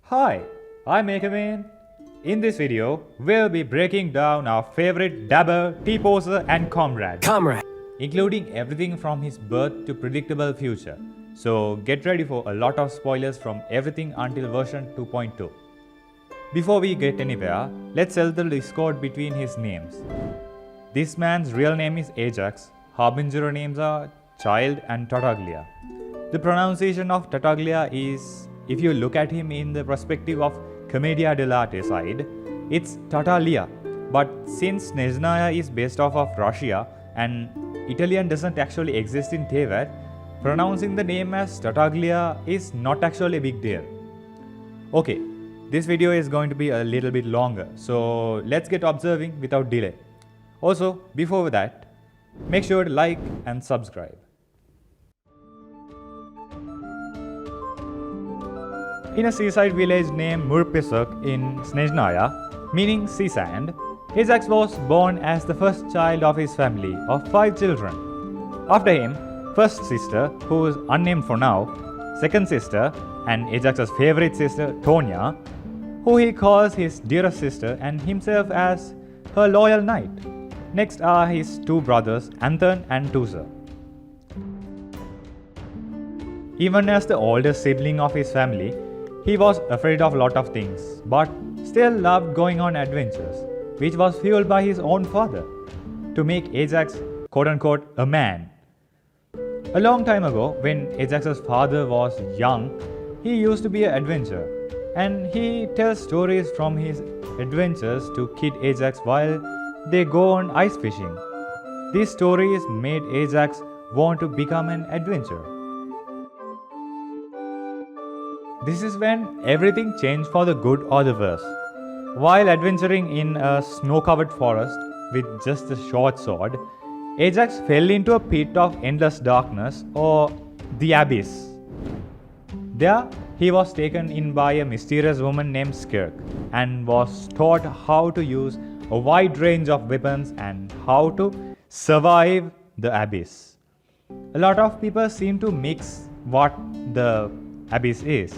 Hi, I'm Ekaman. In this video, we'll be breaking down our favorite dabber, T-poser and comrade, including everything from his birth to predictable future. So get ready for a lot of spoilers from everything until version 2.2. Before we get anywhere, let's settle the discord between his names. This man's real name is Ajax, harbinger names are Childe and Tartaglia. The pronunciation of Tartaglia is, if you look at him in the perspective of Commedia dell'arte side, it's Tartaglia. But since Snezhnaya is based off of Russia and Italian doesn't actually exist in Teyvat, pronouncing the name as Tartaglia is not actually a big deal. Okay, this video is going to be a little bit longer, so let's get observing without delay. Also, before that, make sure to like and subscribe. In a seaside village named Murpisak in Snezhnaya, meaning sea sand, Ajax was born as the first child of his family of 5 children. After him, first sister, who is unnamed for now, second sister, and Ajax's favorite sister, Tonya, who he calls his dearest sister and himself as her loyal knight. Next are his 2 brothers, Anton and Tusa. Even as the oldest sibling of his family, he was afraid of a lot of things, but still loved going on adventures, which was fueled by his own father, to make Ajax, quote-unquote, a man. A long time ago, when Ajax's father was young, he used to be an adventurer, and he tells stories from his adventures to kid Ajax while they go on ice fishing. These stories made Ajax want to become an adventurer. This is when everything changed for the good or the worse. While adventuring in a snow-covered forest with just a short sword, Ajax fell into a pit of endless darkness, or the abyss. There, he was taken in by a mysterious woman named Skirk and was taught how to use a wide range of weapons and how to survive the abyss. A lot of people seem to mix what the abyss is.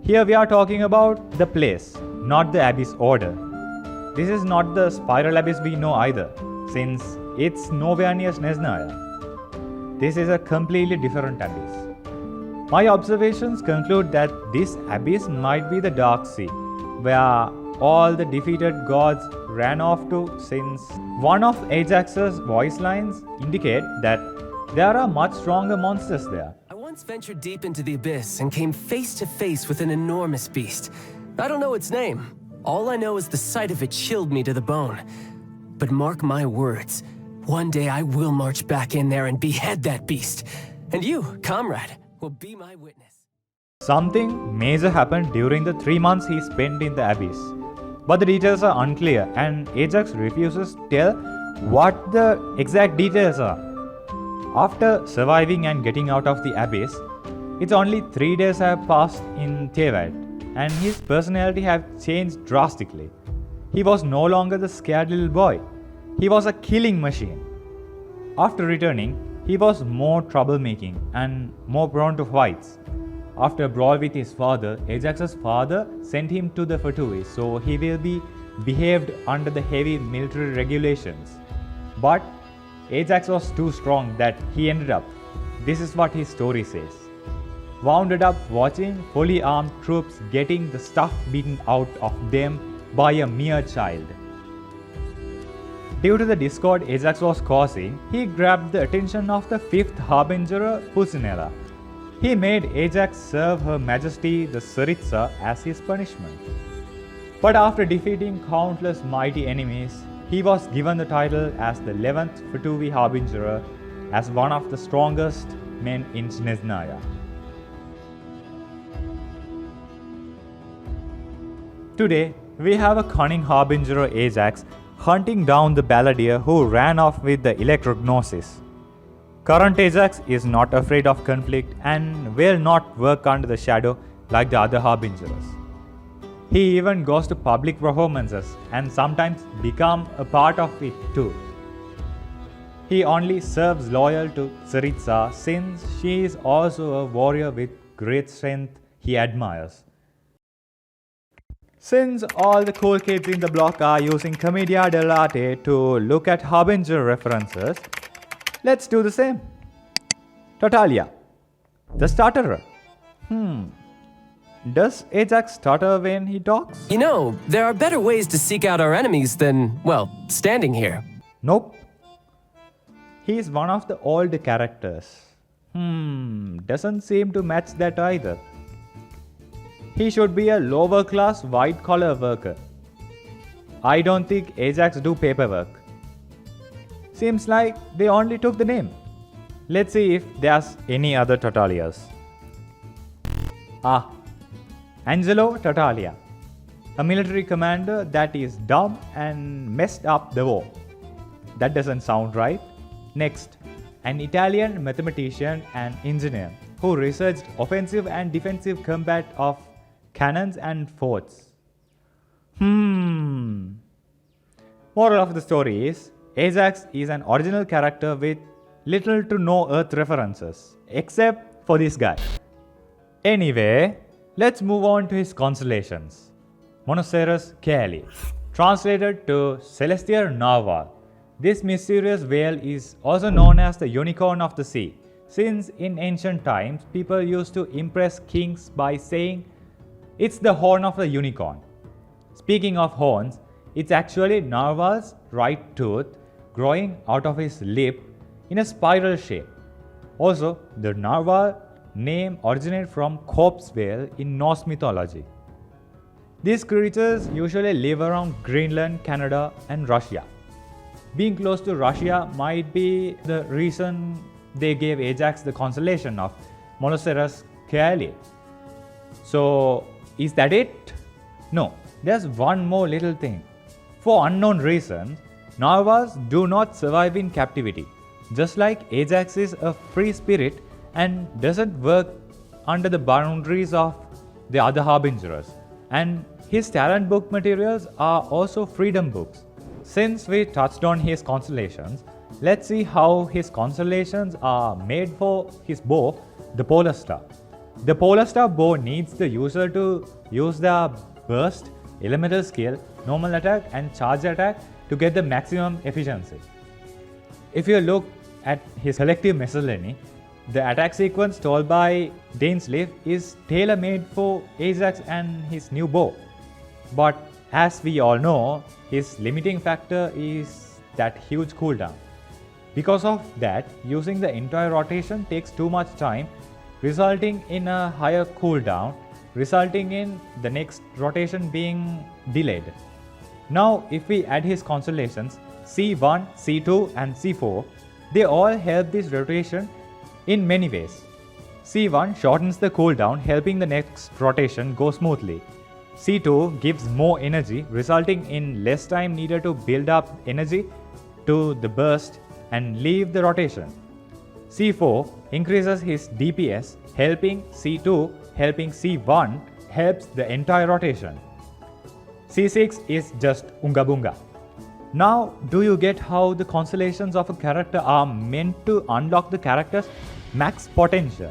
Here we are talking about the place, not the abyss order. This is not the spiral abyss we know either, since it's nowhere near Snezhnaya. This is a completely different abyss. My observations conclude that this abyss might be the Dark Sea, where all the defeated gods ran off to, since one of Ajax's voice lines indicate that there are much stronger monsters there. I once ventured deep into the abyss and came face to face with an enormous beast. I don't know its name. All I know is the sight of it chilled me to the bone. But mark my words, one day I will march back in there and behead that beast. And you, comrade, will be my witness. Something major happened during the 3 months he spent in the abyss. But the details are unclear and Ajax refuses to tell what the exact details are. After surviving and getting out of the abyss, it's only 3 days have passed in Teyvat, and his personality have changed drastically. He was no longer the scared little boy. He was a killing machine. After returning, he was more troublemaking and more prone to fights. After a brawl with his father, Ajax's father sent him to the Fatui, so he will be behaved under the heavy military regulations. But Ajax was too strong that he ended up, this is what his story says, wounded up watching fully armed troops getting the stuff beaten out of them by a mere child. Due to the discord Ajax was causing, he grabbed the attention of the 5th harbinger, Pulcinella. He made Ajax serve Her Majesty the Tsaritsa as his punishment. But after defeating countless mighty enemies, he was given the title as the 11th Fatui Harbinger, as one of the strongest men in Snezhnaya. Today, we have a cunning harbinger Ajax hunting down the balladeer who ran off with the electrognosis. Current Ajax is not afraid of conflict and will not work under the shadow like the other harbingers. He even goes to public performances and sometimes becomes a part of it too. He only serves loyal to Tsaritsa since she is also a warrior with great strength he admires. Since all the cool kids in the block are using Commedia dell'arte to look at Harbinger references, let's do the same. Tartaglia, the stutterer. Does Ajax stutter when he talks? You know, there are better ways to seek out our enemies than, well, standing here. Nope. He is one of the old characters. Doesn't seem to match that either. He should be a lower class white collar worker. I don't think Ajax do paperwork. Seems like they only took the name. Let's see if there's any other Tartaglias. Angelo Tartaglia, a military commander that is dumb and messed up the war. That doesn't sound right. Next, an Italian mathematician and engineer who researched offensive and defensive combat of cannons and forts. Moral of the story is, Ajax is an original character with little to no Earth references, except for this guy. Anyway, let's move on to his constellations. Monoceros Caeli, translated to Celestial Narwhal. This mysterious whale is also known as the unicorn of the sea, since in ancient times people used to impress kings by saying, "It's the horn of the unicorn." Speaking of horns, it's actually Narwhal's right tooth growing out of his lip in a spiral shape. Also, the Narwhal name originates from corpse whale in Norse mythology. These creatures usually live around Greenland, Canada, and Russia. Being close to Russia might be the reason they gave Ajax the constellation of Monoceros Caeli. So, is that it? No, there's one more little thing. For unknown reasons, Narwhals do not survive in captivity. Just like Ajax is a free spirit and doesn't work under the boundaries of the other Harbingers. And his talent book materials are also freedom books. Since we touched on his constellations, let's see how his constellations are made for his bow, the Polar Star. The Polar Star bow needs the user to use their burst, elemental skill, normal attack, and charge attack to get the maximum efficiency. If you look at his collective miscellany, the attack sequence told by Dainsleif is tailor-made for Ajax and his new bow. But as we all know, his limiting factor is that huge cooldown. Because of that, using the entire rotation takes too much time, resulting in a higher cooldown, resulting in the next rotation being delayed. Now, if we add his constellations C1, C2 and C4, they all help this rotation in many ways. C1 shortens the cooldown, helping the next rotation go smoothly. C2 gives more energy, resulting in less time needed to build up energy to the burst and leave the rotation. C4 increases his DPS, helping C2, helping C1, helps the entire rotation. C6 is just Unga Bunga. Now, do you get how the constellations of a character are meant to unlock the character's max potential?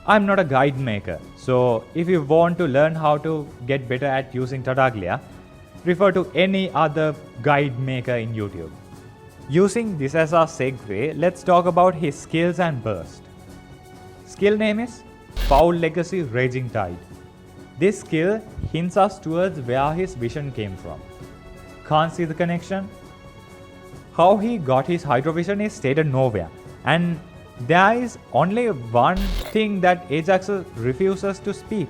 I'm not a guide maker, so if you want to learn how to get better at using Tartaglia, refer to any other guide maker in YouTube. Using this as our segue, let's talk about his skills and burst. Skill name is Foul Legacy Raging Tide. This skill hints us towards where his vision came from. Can't see the connection? How he got his hydrovision is stated nowhere, and there is only one thing that Ajax refuses to speak,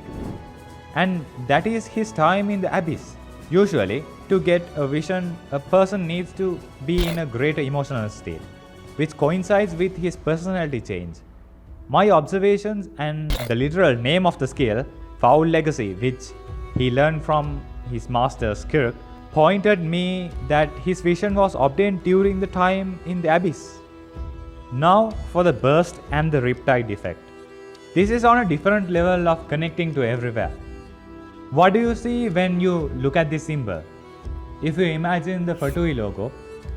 and that is his time in the abyss. Usually, to get a vision, a person needs to be in a greater emotional state, which coincides with his personality change. My observations and the literal name of the skill, Foul Legacy, which he learned from his master Skirk, pointed me that his vision was obtained during the time in the abyss. Now for the burst and the riptide effect. This is on a different level of connecting to everywhere. What do you see when you look at this symbol? If you imagine the Fatui logo,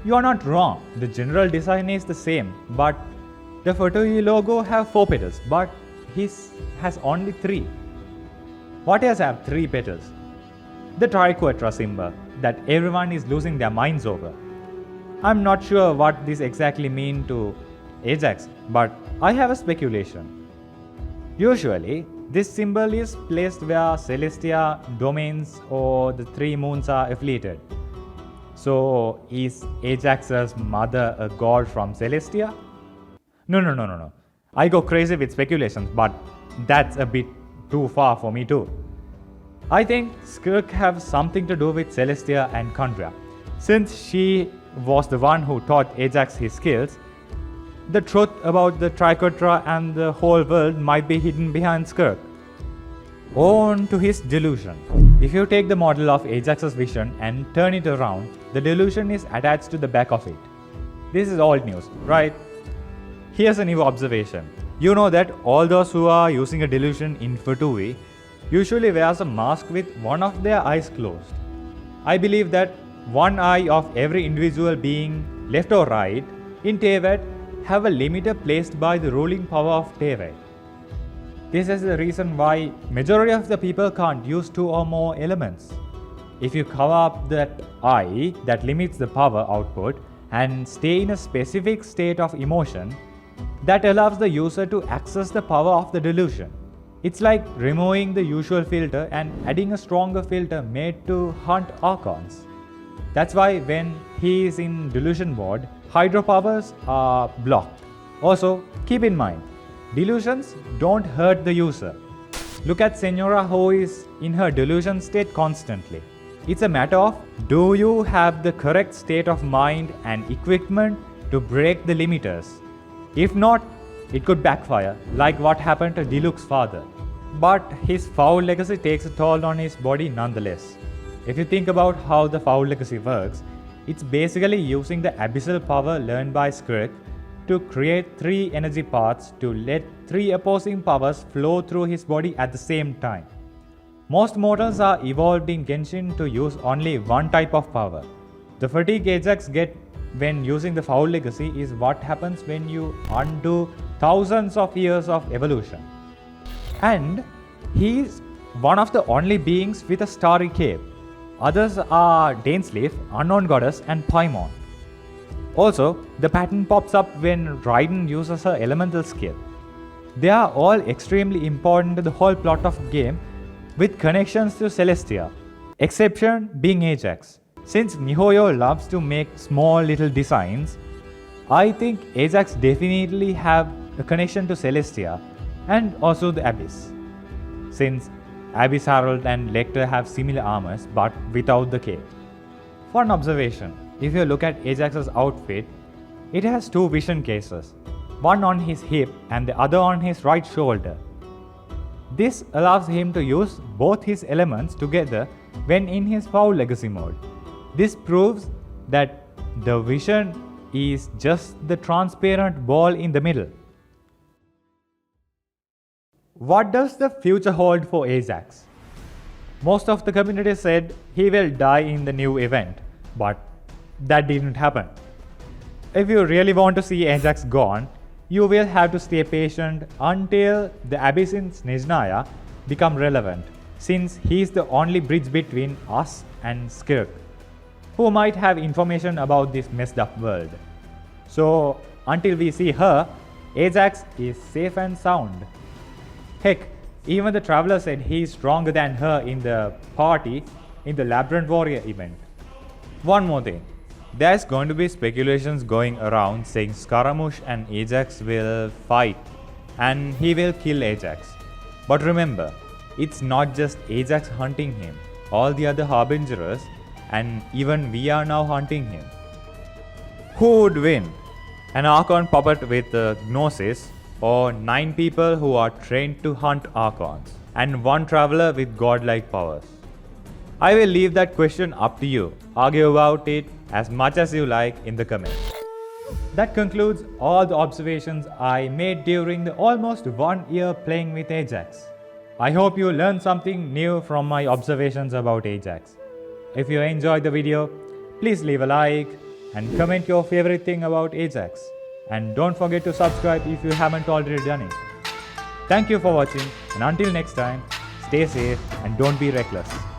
you are not wrong. The general design is the same, but the Fatui logo have 4 petals, but his has only 3. What else have 3 petals? the triquetra symbol that everyone is losing their minds over. I'm not sure what this exactly means to Ajax, but I have a speculation. Usually, this symbol is placed where Celestia, domains, or the three moons are affiliated. So, is Ajax's mother a god from Celestia? No. I go crazy with speculations, but that's a bit too far for me too. I think Skirk have something to do with Celestia and Kandria. Since she was the one who taught Ajax his skills, the truth about the triquetra and the whole world might be hidden behind Skirk. On to his delusion. If you take the model of Ajax's vision and turn it around, the delusion is attached to the back of it. This is old news, right? Here's a new observation. You know that all those who are using a delusion in Fatui usually wears a mask with one of their eyes closed. I believe that one eye of every individual being, left or right, in Tevat have a limiter placed by the ruling power of Tevat. This is the reason why majority of the people can't use two or more elements. If you cover up that eye that limits the power output and stay in a specific state of emotion, that allows the user to access the power of the delusion. It's like removing the usual filter and adding a stronger filter made to hunt archons. That's why when he is in delusion mode, hydropowers are blocked. Also, keep in mind, delusions don't hurt the user. Look at Senora who is in her delusion state constantly. It's a matter of, do you have the correct state of mind and equipment to break the limiters? If not, it could backfire, like what happened to Diluc's father. But his foul legacy takes a toll on his body nonetheless. If you think about how the foul legacy works, it's basically using the abyssal power learned by Skirk to create three energy paths to let three opposing powers flow through his body at the same time. Most mortals are evolved in Genshin to use only one type of power. The fatigue Ajax get when using the foul legacy is what happens when you undo thousands of years of evolution. And he is one of the only beings with a starry cape. Others are Dainsleif, Unknown Goddess, and Paimon. Also, the pattern pops up when Raiden uses her elemental skill. They are all extremely important to the whole plot of the game with connections to Celestia, exception being Ajax. Since MiHoYo loves to make small little designs, I think Ajax definitely have a connection to Celestia and also the Abyss. Since Abyss Herald and Lecter have similar armors but without the cape. Fun observation, if you look at Ajax's outfit, it has two vision cases, one on his hip and the other on his right shoulder. This allows him to use both his elements together when in his foul legacy mode. This proves that the vision is just the transparent ball in the middle. What does the future hold for Ajax? Most of the community said he will die in the new event, but that didn't happen. If you really want to see Ajax gone, you will have to stay patient until the Abyss in Snezhnaya become relevant, since he is the only bridge between us and Skirk, who might have information about this messed up world. So, until we see her, Ajax is safe and sound. Heck, even the Traveler said he is stronger than her in the party in the Labyrinth Warrior event. One more thing, there's going to be speculations going around saying Scaramouche and Ajax will fight and he will kill Ajax. But remember, it's not just Ajax hunting him, all the other Harbingers and even we are now hunting him. Who would win? An Archon puppet with Gnosis or 9 people who are trained to hunt Archons and 1 traveler with godlike powers? I will leave that question up to you. Argue about it as much as you like in the comments. That concludes all the observations I made during the almost 1 year playing with Ajax. I hope you learned something new from my observations about Ajax. If you enjoyed the video, please leave a like and comment your favorite thing about Ajax. And don't forget to subscribe if you haven't already done it. Thank you for watching, and until next time, stay safe and don't be reckless.